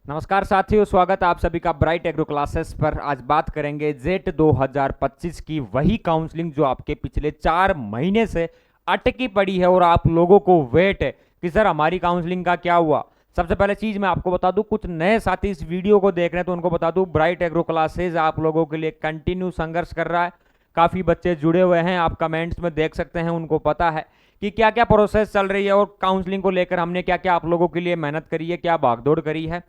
नमस्कार साथियों, स्वागत है आप सभी का ब्राइट एग्रो क्लासेस पर। आज बात करेंगे जेट 2025 की वही काउंसलिंग जो आपके पिछले 4 महीने से अटकी पड़ी है और आप लोगों को वेट है कि सर हमारी काउंसलिंग का क्या हुआ। सबसे पहले चीज मैं आपको बता दूं, कुछ नए साथी इस वीडियो को देख रहे हैं तो उनको बता दूं, ब्राइट एग्रो क्लासेस आप लोगों के लिए कंटिन्यू संघर्ष कर रहा है। काफी बच्चे जुड़े हुए हैं, आप कमेंट्स में देख सकते हैं, उनको पता है कि क्या क्या प्रोसेस चल रही है और काउंसलिंग को लेकर हमने क्या क्या आप लोगों के लिए मेहनत करी है, क्या भागदौड़ करी है।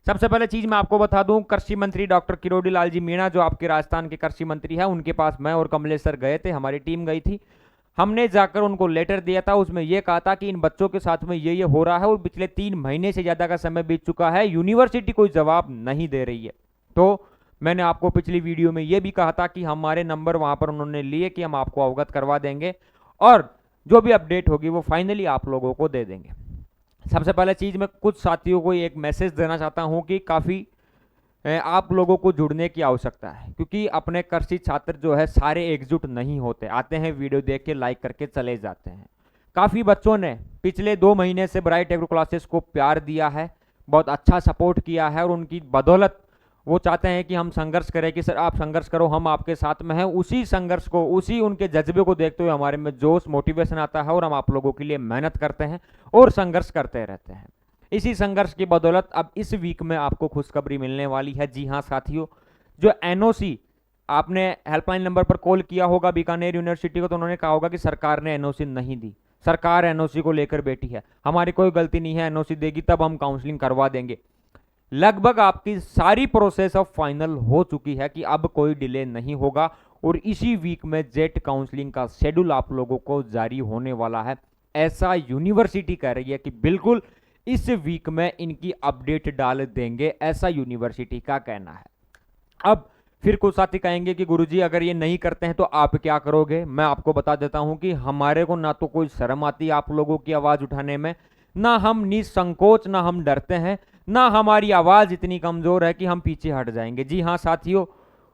सबसे पहले चीज मैं आपको बता दूं, कृषि मंत्री डॉक्टर किरोड़ी लाल जी मीणा जो आपके राजस्थान के कृषि मंत्री हैं, उनके पास मैं और कमलेश सर गए थे, हमारी टीम गई थी। हमने जाकर उनको लेटर दिया था, उसमें यह कहा था कि इन बच्चों के साथ में ये हो रहा है और पिछले 3 महीने से ज्यादा का समय बीत चुका है, यूनिवर्सिटी कोई जवाब नहीं दे रही है। तो मैंने आपको पिछली वीडियो में यह भी कहा था कि हमारे नंबर वहां पर उन्होंने लिए कि हम आपको अवगत करवा देंगे और जो भी अपडेट होगी वो फाइनली आप लोगों को दे देंगे। सबसे पहले चीज मैं कुछ साथियों को एक मैसेज देना चाहता हूं कि काफी आप लोगों को जुड़ने की आवश्यकता है, क्योंकि अपने कृषि छात्र जो है सारे एकजुट नहीं होते, आते हैं वीडियो देख के लाइक करके चले जाते हैं। काफी बच्चों ने पिछले 2 महीने से ब्राइट एग्रो क्लासेस को प्यार दिया है, बहुत अच्छा सपोर्ट किया है और उनकी बदौलत वो चाहते हैं कि हम संघर्ष करें कि सर आप संघर्ष करो, हम आपके साथ में हैं। उसी संघर्ष को, उसी उनके जज्बे को देखते हुए हमारे में जोश मोटिवेशन आता है और हम आप लोगों के लिए मेहनत करते हैं और संघर्ष करते रहते हैं। इसी संघर्ष की बदौलत अब इस वीक में आपको खुशखबरी मिलने वाली है। जी हाँ साथियों, जो एनओसी आपने हेल्पलाइन नंबर पर कॉल किया होगा बीकानेर यूनिवर्सिटी को, तो उन्होंने कहा होगा कि सरकार ने एनओसी नहीं दी। सरकार एनओसी को लेकर बैठी है, हमारी कोई गलती नहीं है, एनओसी देगी तब हम काउंसलिंग करवा देंगे। लगभग आपकी सारी प्रोसेस अब फाइनल हो चुकी है कि अब कोई डिले नहीं होगा और इसी वीक में जेट काउंसलिंग का शेड्यूल आप लोगों को जारी होने वाला है। ऐसा यूनिवर्सिटी कह रही है कि बिल्कुल इस वीक में इनकी अपडेट डाल देंगे, ऐसा यूनिवर्सिटी का कहना है। अब फिर कुछ साथी कहेंगे कि गुरुजी अगर ये नहीं करते हैं तो आप क्या करोगे। मैं आपको बता देता हूं कि हमारे को ना तो कोई शर्म आती है आप लोगों की आवाज उठाने में, ना हम निसंकोच, ना हम डरते हैं, ना हमारी आवाज इतनी कमजोर है कि हम पीछे हट जाएंगे। जी हाँ साथियों,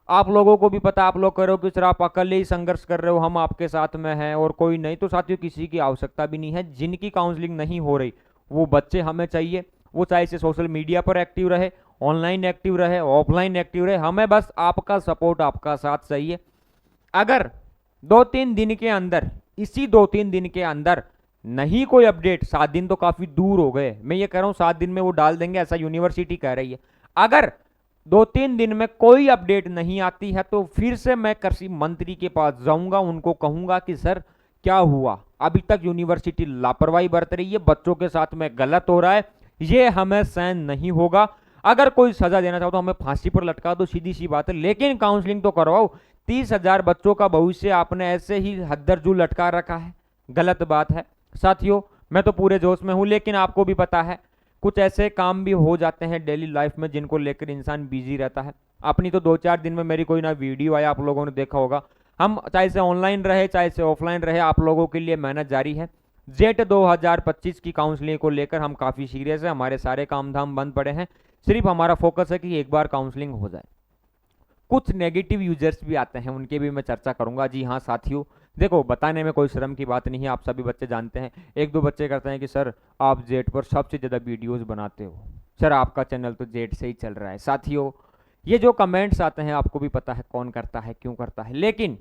आप लोगों को भी पता, आप लोग करो कि सर आप अकेले ही संघर्ष कर रहे हो, हम आपके साथ में हैं और कोई नहीं। तो साथियों किसी की आवश्यकता भी नहीं है। जिनकी काउंसलिंग नहीं हो रही वो बच्चे हमें चाहिए, वो चाहे से सोशल मीडिया पर एक्टिव रहे, ऑनलाइन एक्टिव रहे, ऑफलाइन एक्टिव रहे, हमें बस आपका सपोर्ट, आपका साथ चाहिए। अगर 2-3 दिन के अंदर, इसी 2-3 दिन के अंदर नहीं कोई अपडेट, 7 दिन तो काफी दूर हो गए, मैं ये कह रहा हूं 7 दिन में वो डाल देंगे, ऐसा यूनिवर्सिटी कह रही है। अगर 2-3 दिन में कोई अपडेट नहीं आती है तो फिर से मैं कृषि मंत्री के पास जाऊंगा, उनको कहूंगा कि सर क्या हुआ, अभी तक यूनिवर्सिटी लापरवाही बरत रही है, बच्चों के साथ में गलत हो रहा है, ये हमें सहन नहीं होगा। अगर कोई सजा देना चाहो तो हमें फांसी पर लटका दो, सीधी सी बात है, लेकिन काउंसलिंग तो करवाओ। 30,000 बच्चों का भविष्य आपने ऐसे ही हद्दरजू लटका रखा है, गलत बात है। साथियों मैं तो पूरे जोश में हूं, लेकिन आपको भी पता है कुछ ऐसे काम भी हो जाते हैं डेली लाइफ में जिनको लेकर इंसान बिजी रहता है। अपनी तो 2-4 दिन में मेरी कोई ना वीडियो आया, आप लोगों ने देखा होगा। हम चाहे से ऑनलाइन रहे चाहे से ऑफलाइन रहे, आप लोगों के लिए मेहनत जारी है। जेट 2025 की काउंसलिंग को लेकर हम काफी सीरियस है, हमारे सारे काम धाम बंद पड़े हैं, सिर्फ हमारा फोकस है कि एक बार काउंसलिंग हो जाए। कुछ नेगेटिव यूजर्स भी आते हैं, उनके भी मैं चर्चा करूंगा। जी हाँ साथियों, देखो बताने में कोई शर्म की बात नहीं है, आप सभी बच्चे जानते हैं। 1-2 बच्चे करते हैं कि सर आप जेट पर सबसे ज्यादा वीडियोस बनाते हो, सर आपका चैनल तो जेट से ही चल रहा है। साथियों ये जो कमेंट्स आते हैं आपको भी पता है कौन करता है, क्यों करता है, लेकिन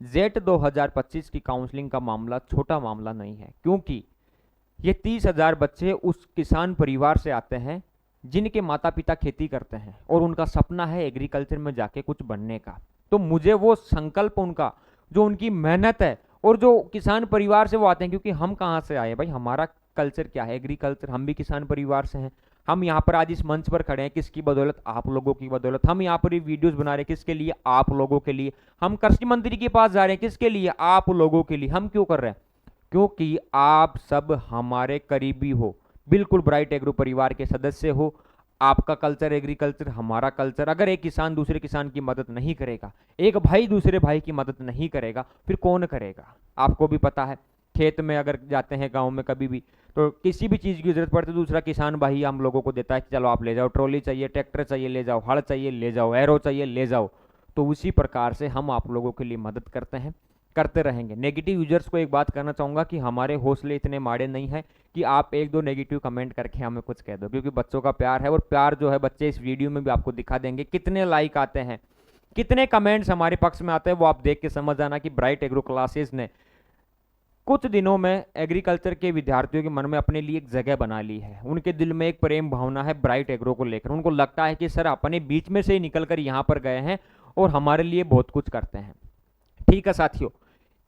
जेट 2025 की काउंसलिंग का मामला छोटा मामला नहीं है, क्योंकि ये 30,000 बच्चे उस किसान परिवार से आते हैं जिनके माता पिता खेती करते हैं और उनका सपना है एग्रीकल्चर में जाके कुछ बनने का। तो मुझे वो संकल्प उनका, जो उनकी मेहनत है और जो किसान परिवार से वो आते हैं, क्योंकि हम कहाँ से आए भाई, हमारा कल्चर क्या है, एग्रीकल्चर, हम भी किसान परिवार से हैं। हम यहाँ पर आज इस मंच पर खड़े हैं किसकी बदौलत, आप लोगों की बदौलत। हम यहाँ पर ये वीडियोस बना रहे हैं किसके लिए, आप लोगों के लिए। हम कृषि मंत्री के पास जा रहे हैं किसके लिए, आप लोगों के लिए। हम क्यों कर रहे हैं, क्योंकि आप सब हमारे करीबी हो, बिल्कुल ब्राइट एग्रो परिवार के सदस्य हो। आपका कल्चर एग्रीकल्चर, हमारा कल्चर। अगर एक किसान दूसरे किसान की मदद नहीं करेगा, एक भाई दूसरे भाई की मदद नहीं करेगा, फिर कौन करेगा। आपको भी पता है, खेत में अगर जाते हैं गांव में कभी भी, तो किसी भी चीज की जरूरत पड़ती है दूसरा किसान भाई हम लोगों को देता है कि चलो आप ले जाओ, ट्रॉली चाहिए, ट्रैक्टर चाहिए ले जाओ, हल चाहिए ले जाओ, एरो चाहिए ले जाओ। तो उसी प्रकार से हम आप लोगों के लिए मदद करते हैं। करते रहेंगे। नेगेटिव यूजर्स को एक बात कहना चाहूँगा कि हमारे हौसले इतने माड़े नहीं हैं कि आप एक दो नेगेटिव कमेंट करके हमें कुछ कह दो, क्योंकि बच्चों का प्यार है और प्यार जो है बच्चे इस वीडियो में भी आपको दिखा देंगे। कितने लाइक आते हैं, कितने कमेंट्स हमारे पक्ष में आते हैं, वो आप देख के समझ आना कि ब्राइट एग्रो क्लासेस ने कुछ दिनों में एग्रीकल्चर के विद्यार्थियों के मन में अपने लिए एक जगह बना ली है। उनके दिल में एक प्रेम भावना है ब्राइट एग्रो को लेकर। उनको लगता है कि सर अपने बीच में से ही निकलकर यहाँ पर गए हैं और हमारे लिए बहुत कुछ करते हैं। ठीक है साथियों,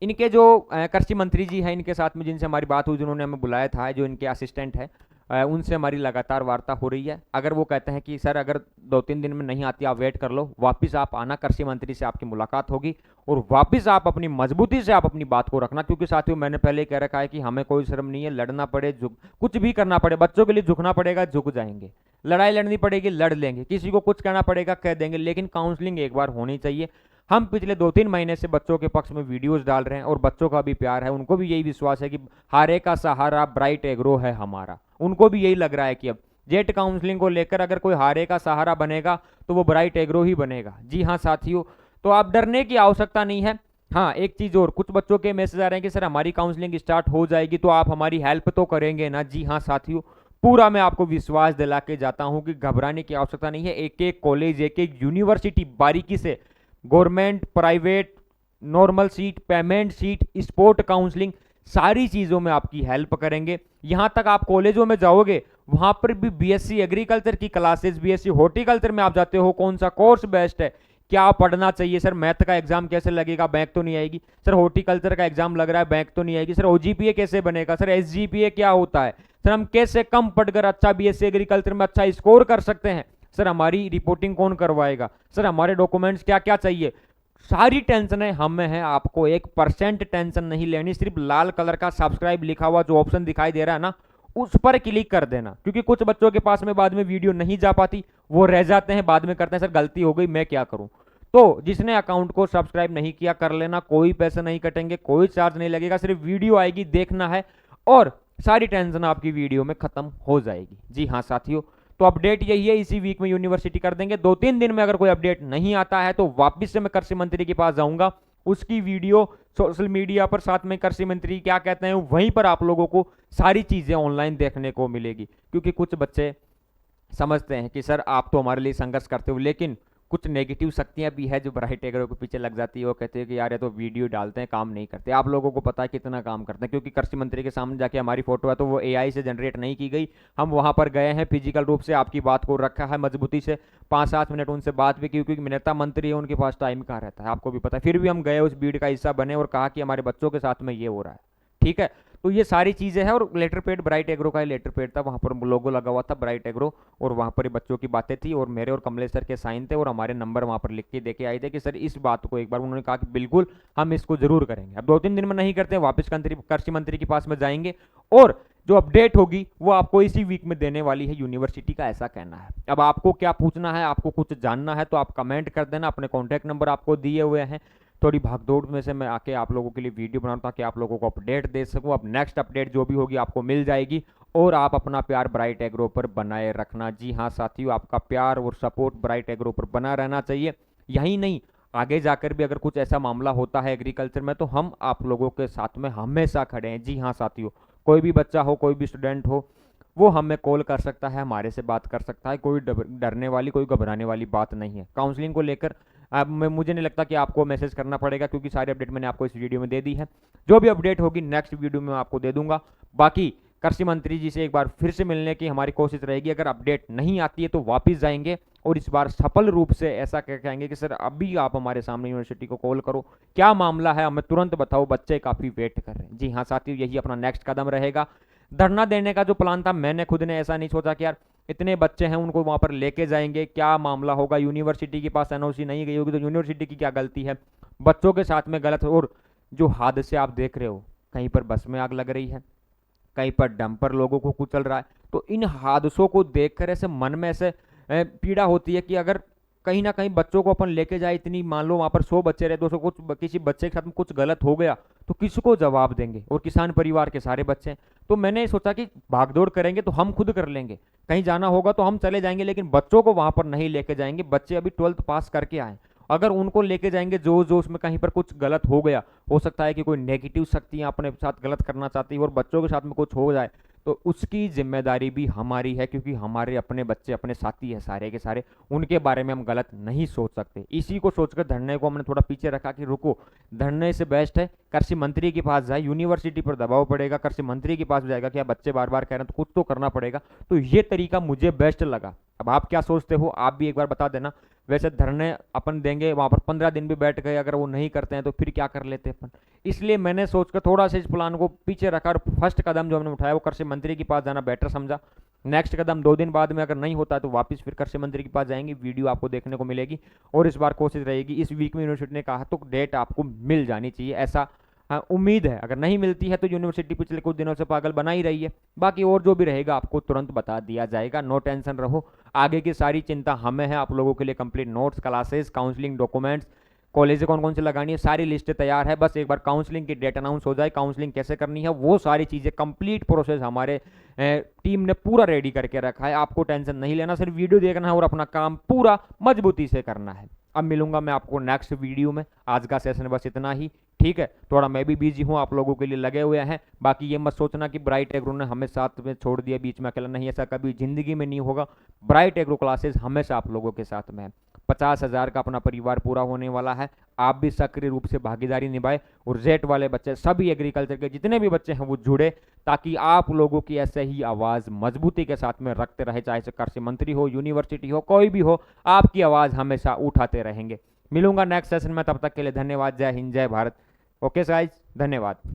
इनके जो कृषि मंत्री जी हैं, इनके साथ में जिनसे हमारी बात हुई, जिन्होंने हमें बुलाया था, जो इनके असिस्टेंट है, उनसे हमारी लगातार वार्ता हो रही है। अगर वो कहते हैं कि सर अगर 2-3 दिन में नहीं आती आप वेट कर लो, वापस आप आना, कृषि मंत्री से आपकी मुलाकात होगी और वापस आप अपनी मजबूती से आप अपनी बात को रखना। क्योंकि साथियों मैंने पहले कह रखा है कि हमें कोई शर्म नहीं है, लड़ना पड़े, कुछ भी करना पड़े, बच्चों के लिए झुकना पड़ेगा, झुक जाएंगे, लड़ाई लड़नी पड़ेगी, लड़ लेंगे, किसी को कुछ कहना पड़ेगा कह देंगे, लेकिन काउंसलिंग एक बार होनी चाहिए। हम पिछले 2-3 महीने से बच्चों के पक्ष में वीडियोस डाल रहे हैं और बच्चों का भी प्यार है, उनको भी यही विश्वास है कि हारे का सहारा ब्राइट एग्रो है हमारा। उनको भी यही लग रहा है कि अब जेट काउंसलिंग को लेकर अगर कोई हारे का सहारा बनेगा तो वो ब्राइट एग्रो ही बनेगा। जी हाँ साथियों, तो आप डरने की आवश्यकता नहीं है। हाँ एक चीज और, कुछ बच्चों के मैसेज आ रहे हैं कि सर हमारी काउंसलिंग स्टार्ट हो जाएगी तो आप हमारी हेल्प तो करेंगे ना। जी हाँ साथियों, पूरा मैं आपको विश्वास दिला के जाता हूं कि घबराने की आवश्यकता नहीं है। एक एक कॉलेज, एक एक यूनिवर्सिटी बारीकी से, government, private, normal seat, payment seat, sport counselling, सारी चीजों में आपकी हेल्प करेंगे। यहां तक आप कॉलेजों में जाओगे वहां पर भी बीएससी एग्रीकल्चर की क्लासेस, बीएससी हॉर्टिकल्चर में आप जाते हो, कौन सा कोर्स बेस्ट है, क्या पढ़ना चाहिए, सर मैथ का एग्जाम कैसे लगेगा, बैंक तो नहीं आएगी, सर हॉर्टिकल्चर का एग्जाम लग रहा है, बैंक तो नहीं आएगी, सर ओजीपीए कैसे बनेगा, सर एसजीपीए क्या होता है, सर हम कैसे कम पढ़कर अच्छा बीएससी एग्रीकल्चर में अच्छा स्कोर कर सकते हैं, सर हमारी रिपोर्टिंग कौन करवाएगा, सर हमारे डॉक्यूमेंट्स क्या क्या चाहिए, सारी टेंशनें हमें हैं। आपको 1% टेंशन नहीं लेनी। सिर्फ लाल कलर का सब्सक्राइब लिखा हुआ जो ऑप्शन दिखाई दे रहा है ना, उस पर क्लिक कर देना। क्योंकि कुछ बच्चों के पास में बाद में वीडियो नहीं जा पाती, वो रह जाते हैं, बाद में करते हैं सर गलती हो गई मैं क्या करूं। तो जिसने अकाउंट को सब्सक्राइब नहीं किया कर लेना, कोई पैसे नहीं कटेंगे, कोई चार्ज नहीं लगेगा, सिर्फ वीडियो आएगी देखना है और सारी टेंशन आपकी वीडियो में खत्म हो जाएगी। जी हाँ साथियों, तो अपडेट यही है, इसी वीक में यूनिवर्सिटी कर देंगे। 2-3 दिन में अगर कोई अपडेट नहीं आता है तो वापस से मैं कृषि मंत्री के पास जाऊंगा, उसकी वीडियो सोशल मीडिया पर, साथ में कृषि मंत्री क्या कहते हैं वहीं पर आप लोगों को सारी चीजें ऑनलाइन देखने को मिलेगी। क्योंकि कुछ बच्चे समझते हैं कि सर आप तो हमारे लिए संघर्ष करते हो, लेकिन कुछ नेगेटिव शक्तियां भी है जो ब्राइट एग्रो के पीछे लग जाती है। वो कहते हैं कि यार ये तो वीडियो डालते हैं, काम नहीं करते। आप लोगों को पता है कितना काम करते हैं, क्योंकि कृषि मंत्री के सामने जाके हमारी फोटो है तो वो एआई से जनरेट नहीं की गई, हम वहां पर गए हैं, फिजिकल रूप से आपकी बात को रखा है मजबूती से, 5-7 मिनट उनसे बात भी की, क्योंकि नेता मंत्री है, उनके पास टाइम कहाँ रहता है, आपको भी पता है। फिर भी हम गए, उस भीड़ का हिस्सा बने और कहा कि हमारे बच्चों के साथ में ये हो रहा है। ठीक है, तो ये सारी चीजें हैं। और लेटर पेड ब्राइट एग्रो का लेटर पेड था, वहां पर लोगो लगा हुआ था ब्राइट एग्रो, और वहां पर बच्चों की बातें थी और मेरे और कमलेश सर के साइन थे और हमारे नंबर वहां पर लिख के देके आए थे कि सर इस बात को एक बार, उन्होंने कहा कि बिल्कुल हम इसको जरूर करेंगे। अब 2-3 दिन में नहीं करते, वापस कृषि मंत्री के पास में जाएंगे और जो अपडेट होगी वो आपको इसी वीक में देने वाली है यूनिवर्सिटी का, ऐसा कहना है। अब आपको क्या पूछना है, आपको कुछ जानना है तो आप कमेंट कर देना, अपने कॉन्टैक्ट नंबर आपको दिए हुए हैं। थोड़ी भागदौड़ में से मैं आके आप लोगों के लिए वीडियो बनाऊं ताकि आप लोगों को अपडेट दे सकूं। अब नेक्स्ट अपडेट जो भी होगी आपको मिल जाएगी और आप अपना प्यार ब्राइट एग्रो पर बनाए रखना। जी हाँ साथियों, आपका प्यार और सपोर्ट ब्राइट एग्रो पर बना रहना चाहिए। यही नहीं, आगे जाकर भी अगर कुछ ऐसा मामला होता है एग्रीकल्चर में तो हम आप लोगों के साथ में हमेशा खड़े हैं। जी हाँ साथियों, कोई भी बच्चा हो, कोई भी स्टूडेंट हो, वो हमें कॉल कर सकता है, हमारे से बात कर सकता है। कोई डरने वाली, कोई घबराने वाली बात नहीं है। काउंसलिंग को लेकर अब मुझे नहीं लगता कि आपको मैसेज करना पड़ेगा, क्योंकि सारी अपडेट मैंने आपको इस वीडियो में दे दी है। जो भी अपडेट होगी नेक्स्ट वीडियो में आपको दे दूंगा। बाकी कृषि मंत्री जी से एक बार फिर से मिलने की हमारी कोशिश रहेगी। अगर अपडेट नहीं आती है तो वापस जाएंगे और इस बार सफल रूप से ऐसा कहेंगे कि सर अभी आप हमारे सामने यूनिवर्सिटी को कॉल करो, क्या मामला है हमें तुरंत बताओ, बच्चे काफी वेट कर रहे हैं। जी हाँ साथियों, यही अपना नेक्स्ट कदम रहेगा। धरना देने का जो प्लान था, मैंने खुद ने ऐसा नहीं सोचा कि यार इतने बच्चे हैं उनको वहां पर लेके जाएंगे, क्या मामला होगा, यूनिवर्सिटी के पास एनओसी नहीं गई होगी तो यूनिवर्सिटी की क्या गलती है, बच्चों के साथ में गलत। और जो हादसे आप देख रहे हो, कहीं पर बस में आग लग रही है, कहीं पर डंपर लोगों को कुचल रहा है, तो इन हादसों को देखकर ऐसे मन में ऐसे पीड़ा होती है कि अगर कहीं ना कहीं बच्चों को अपन लेके जाए, इतनी मान लो वहां पर 100 बच्चे रहे, 200, कुछ किसी बच्चे के साथ में कुछ गलत हो गया तो किसको जवाब देंगे, और किसान परिवार के सारे बच्चे हैं। तो मैंने सोचा कि भागदौड़ करेंगे तो हम खुद कर लेंगे, कहीं जाना होगा तो हम चले जाएंगे, लेकिन बच्चों को वहां पर नहीं लेके जाएंगे। बच्चे अभी 12th पास करके आए अगर उनको लेके जाएंगे जो जो उसमें कहीं पर कुछ गलत हो गया, हो सकता है कि कोई नेगेटिव शक्तियां अपने साथ गलत करना चाहती है और बच्चों के साथ में कुछ हो जाए, तो उसकी जिम्मेदारी भी हमारी है, क्योंकि हमारे अपने बच्चे अपने साथी है सारे के सारे, उनके बारे में हम गलत नहीं सोच सकते। इसी को सोचकर धरने को हमने थोड़ा पीछे रखा कि रुको, धरने से बेस्ट है कृषि मंत्री के पास जाए, यूनिवर्सिटी पर दबाव पड़ेगा, कृषि मंत्री के पास जाएगा कि आप बच्चे बार बार कह रहे हैं तो कुछ तो करना पड़ेगा। तो ये तरीका मुझे बेस्ट लगा। अब आप क्या सोचते हो, आप भी एक बार बता देना। वैसे धरने अपन देंगे वहां पर 15 दिन भी बैठ गए, अगर वो नहीं करते हैं तो फिर क्या कर लेते अपन। इसलिए मैंने सोचकर थोड़ा सा इस प्लान को पीछे रखा और फर्स्ट कदम जो हमने उठाया वो कृषि मंत्री के पास जाना बेटर समझा। नेक्स्ट कदम 2 दिन बाद में अगर नहीं होता है तो वापस फिर कृषि मंत्री के पास जाएंगे, वीडियो आपको देखने को मिलेगी। और इस बार कोशिश रहेगी, इस वीक में यूनिवर्सिटी ने कहा तो डेट आपको मिल जानी चाहिए, ऐसा उम्मीद है। अगर नहीं मिलती है तो यूनिवर्सिटी पिछले कुछ दिनों से पागल बना ही रही है, बाकी और जो भी रहेगा आपको तुरंत बता दिया जाएगा। नो टेंशन रहो, आगे की सारी चिंता हमें है। आप लोगों के लिए complete notes, classes, counselling, documents, college कौन कौन से लगानी है, सारी लिस्ट तैयार है। बस एक बार काउंसलिंग की डेट अनाउंस हो जाए, काउंसलिंग कैसे करनी है, वो सारी चीज़ें कंप्लीट प्रोसेस हमारे टीम ने पूरा रेडी करके रखा है। आपको टेंशन नहीं लेना, सिर्फ वीडियो देखना है और अपना काम पूरा मजबूती से करना है। अब मिलूंगा मैं आपको नेक्स्ट वीडियो में। आज का सेशन बस इतना ही, ठीक है। थोड़ा मैं भी बिजी हूँ, आप लोगों के लिए लगे हुए हैं। बाकी ये मत सोचना कि ब्राइट एग्रो ने हमें साथ में छोड़ दिया, बीच में अकेला, नहीं, ऐसा कभी जिंदगी में नहीं होगा। ब्राइट एग्रो क्लासेस हमेशा आप लोगों के साथ में है। 50,000 का अपना परिवार पूरा होने वाला है। आप भी सक्रिय रूप से भागीदारी निभाए और जेट वाले बच्चे, सभी एग्रीकल्चर के जितने भी बच्चे हैं वो जुड़े, ताकि आप लोगों की ऐसे ही आवाज़ मजबूती के साथ में रखते रहे, चाहे कृषि मंत्री हो, यूनिवर्सिटी हो, कोई भी हो, आपकी आवाज़ हमेशा उठाते रहेंगे। मिलूंगा नेक्स्ट सेशन में, तब तक के लिए धन्यवाद। जय हिंद, जय भारत। ओके गाइस, धन्यवाद।